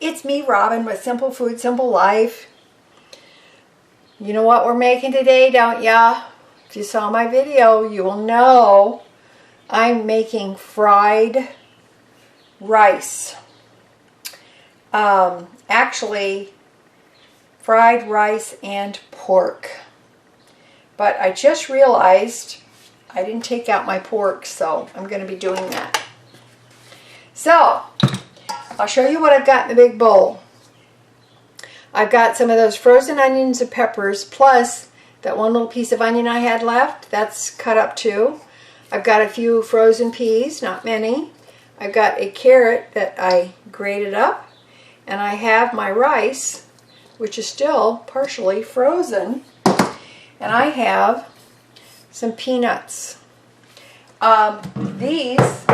It's me, Robin, with Simple Food, Simple Life. You know what we're making today, don't ya? If you saw my video, you will know I'm making fried rice. Actually, fried rice and pork. But I just realized I didn't take out my pork, so I'm going to be doing that. So, I'll show you what I've got in the big bowl. I've got some of those frozen onions and peppers, plus that one little piece of onion I had left. That's cut up too. I've got a few frozen peas, not many. I've got a carrot that I grated up. And I have my rice, which is still partially frozen. And I have some peanuts. These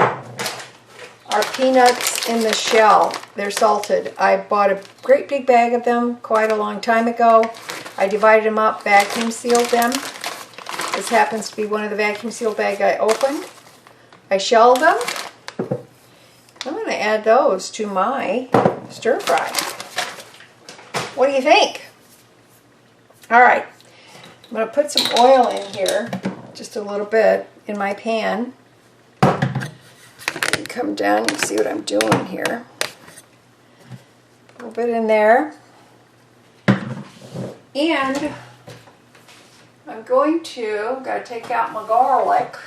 are peanuts in the shell. They're salted. I bought a great big bag of them quite a long time ago. I divided them up, vacuum sealed them. This happens to be one of the vacuum sealed bags I opened. I shelled them. I'm going to add those to my stir fry. What do you think? Alright, I'm going to put some oil in here, just a little bit, in my pan. Come down and see what I'm doing here. A little bit in there. And I'm going to, got to take out my garlic.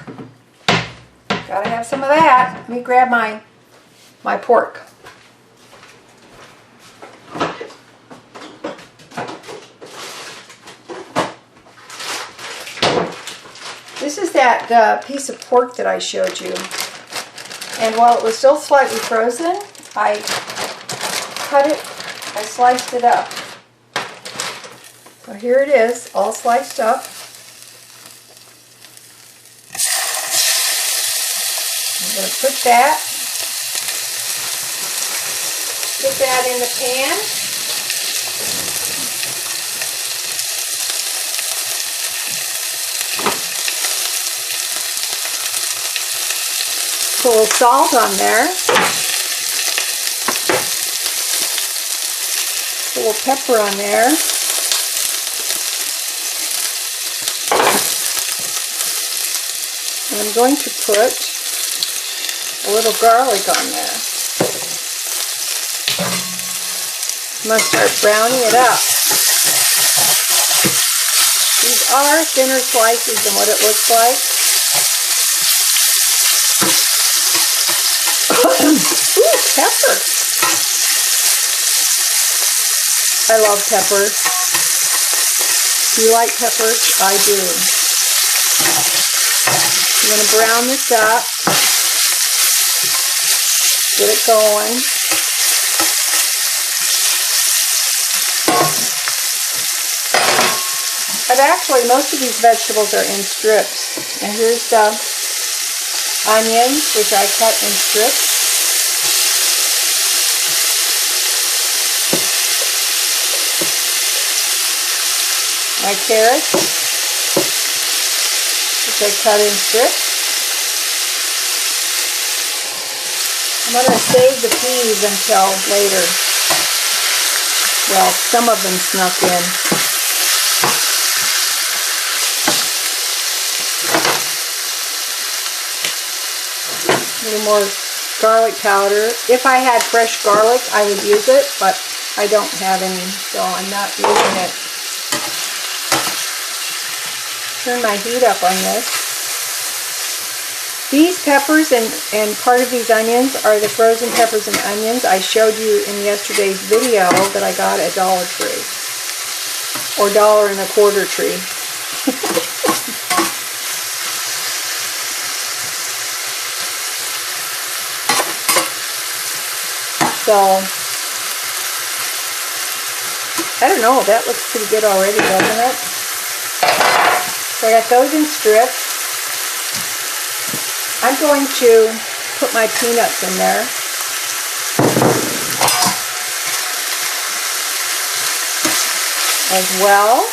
Got to have some of that. Let me grab my pork. This is that piece of pork that I showed you. And while it was still slightly frozen, I cut it, I sliced it up. So here it is, all sliced up. I'm going to put that in the pan. Put a little salt on there. A little pepper on there. And I'm going to put a little garlic on there. I'm going to start browning it up. These are thinner slices than what it looks like. Ooh, pepper. I love pepper. Do you like pepper? I do. I'm going to brown this up. Get it going. Most of these vegetables are in strips. And here's the onions, which I cut in strips. My carrots, which I cut in strips. I'm going to save the peas until later. Well, some of them snuck in. A little more garlic powder. If I had fresh garlic, I would use it, but I don't have any, so I'm not using it. Turn my heat up on this. These peppers and part of these onions are the frozen peppers and onions I showed you in yesterday's video that I got at Dollar Tree. Or $1.25 tree. So, I don't know, that looks pretty good already, doesn't it? So I got those in strips. I'm going to put my peanuts in there. As well.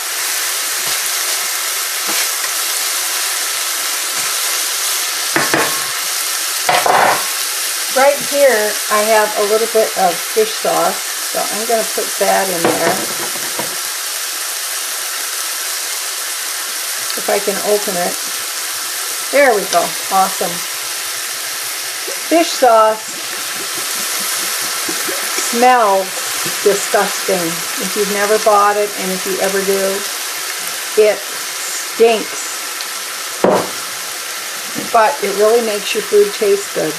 Right here I have a little bit of fish sauce. So I'm going to put that in there. If I can open it. There we go. Awesome. Fish sauce smells disgusting. If you've never bought it, and if you ever do, it stinks. But it really makes your food taste good.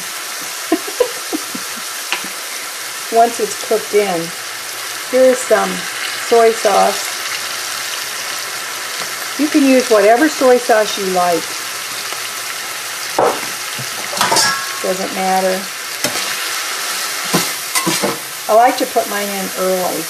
Once it's cooked in. Here's some soy sauce. You can use whatever soy sauce you like. Doesn't matter. I like to put mine in early.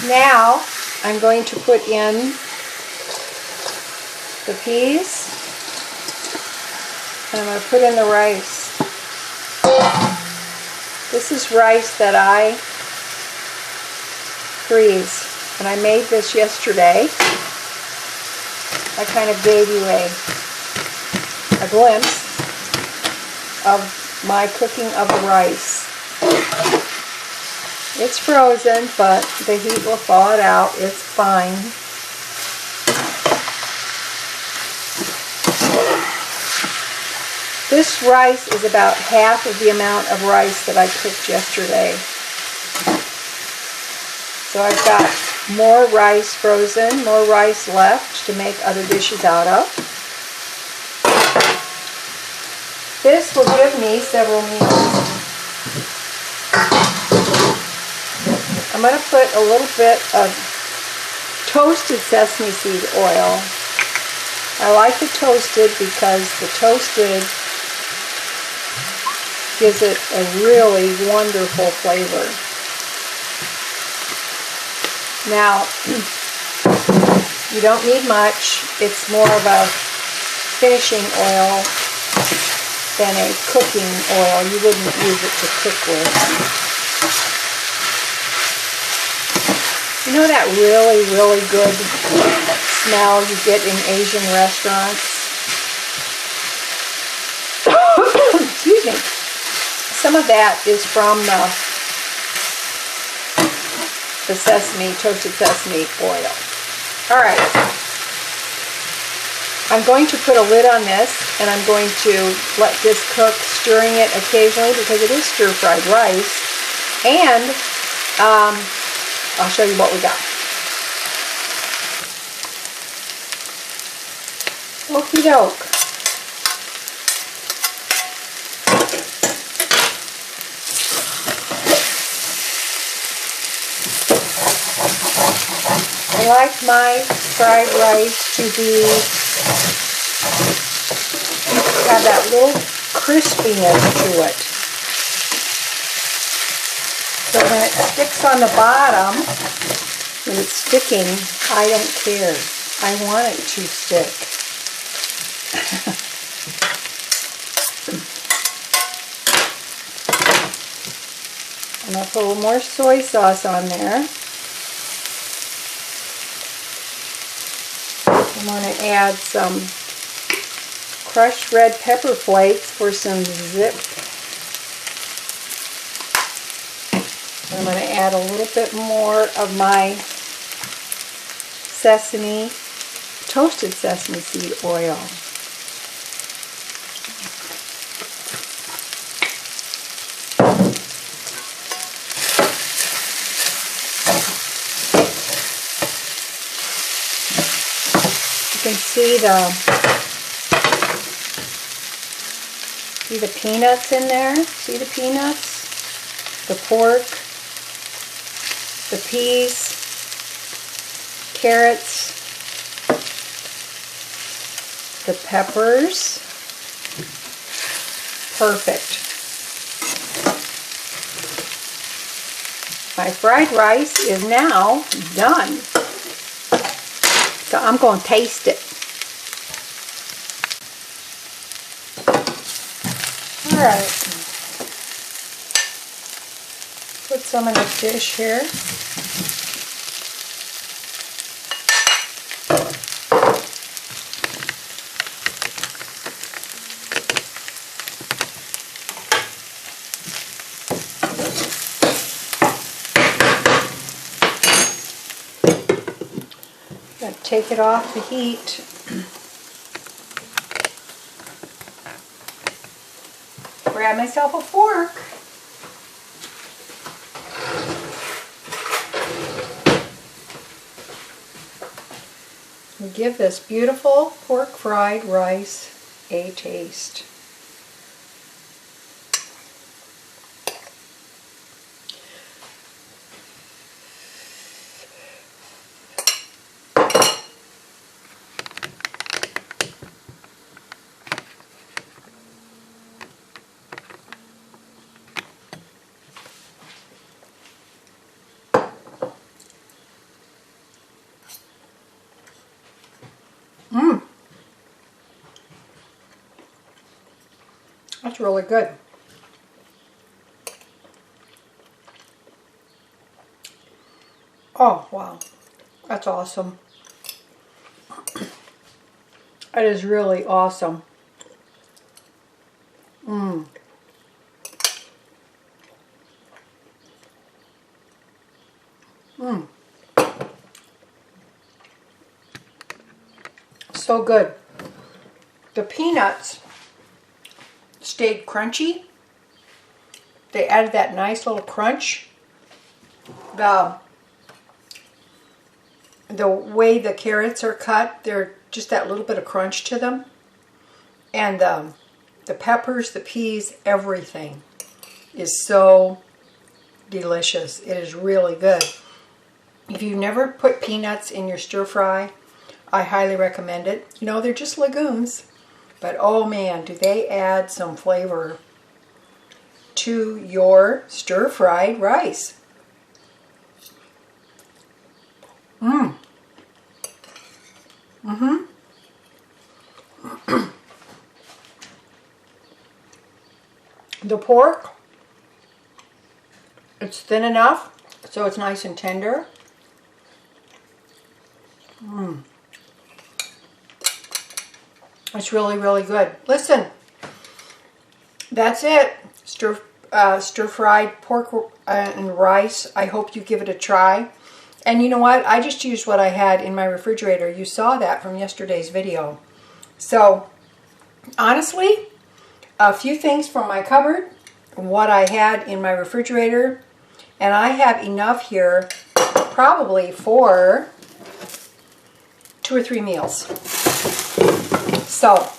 Now I'm going to put in the peas, and I'm going to put in the rice. This is rice that I freeze, and I made this yesterday. I kind of gave you a glimpse of my cooking of the rice. It's frozen, but the heat will thaw it out. It's fine. This rice is about half of the amount of rice that I cooked yesterday. So I've got more rice frozen, more rice left to make other dishes out of. This will give me several meals. I'm going to put a little bit of toasted sesame seed oil. I like the toasted because the toasted gives it a really wonderful flavor. Now, you don't need much. It's more of a finishing oil than a cooking oil. You wouldn't use it to cook with. You know that really, really good smell you get in Asian restaurants? Excuse me. Some of that is from the sesame, toasted sesame oil. Alright. I'm going to put a lid on this, and I'm going to let this cook, stirring it occasionally because it is stir-fried rice. And I'll show you what we got. Okie doke. I like my fried rice to have that little crispiness to it. So when it sticks on the bottom, when it's sticking, I don't care. I want it to stick. I'm going to put a little more soy sauce on there. I'm going to add some crushed red pepper flakes for some zip. I'm going to add a little bit more of my toasted sesame seed oil. You can see the peanuts in there. See the peanuts? The pork. The peas, carrots, the peppers. Perfect. My fried rice is now done. So I'm going to taste it. All right. Put some in a dish here. Gonna take it off the heat. Grab myself a fork. And give this beautiful pork fried rice a taste. That's really good. Oh, wow. That's awesome. That is really awesome. Mmm. Mmm. So good. The peanuts stayed crunchy. They added that nice little crunch. The way the carrots are cut, they're just that little bit of crunch to them. And the peppers, the peas, everything is so delicious. It is really good. If you've never put peanuts in your stir fry, I highly recommend it. You know, they're just legumes, but oh man, do they add some flavor to your stir-fried rice. Mmm. Mm-hmm. The pork, it's thin enough so it's nice and tender. Mmm. It's really, really good. Listen, that's it. Stir-fried pork and rice. I hope you give it a try. And you know what? I just used what I had in my refrigerator. You saw that from yesterday's video. So, honestly, a few things from my cupboard, what I had in my refrigerator, and I have enough here probably for 2 or 3 meals. So,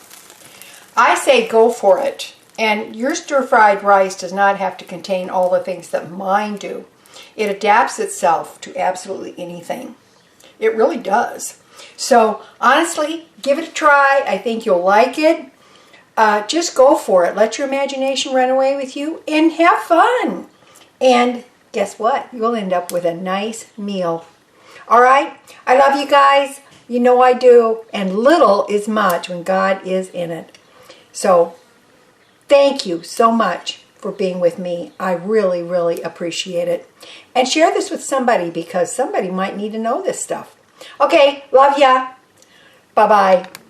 I say go for it. And your stir-fried rice does not have to contain all the things that mine do. It adapts itself to absolutely anything. It really does. So, honestly, give it a try. I think you'll like it. Just go for it. Let your imagination run away with you and have fun. And guess what? You'll end up with a nice meal. All right? I love you guys. You know I do. And little is much when God is in it. So, thank you so much for being with me. I really, really appreciate it. And share this with somebody because somebody might need to know this stuff. Okay, love ya. Bye-bye.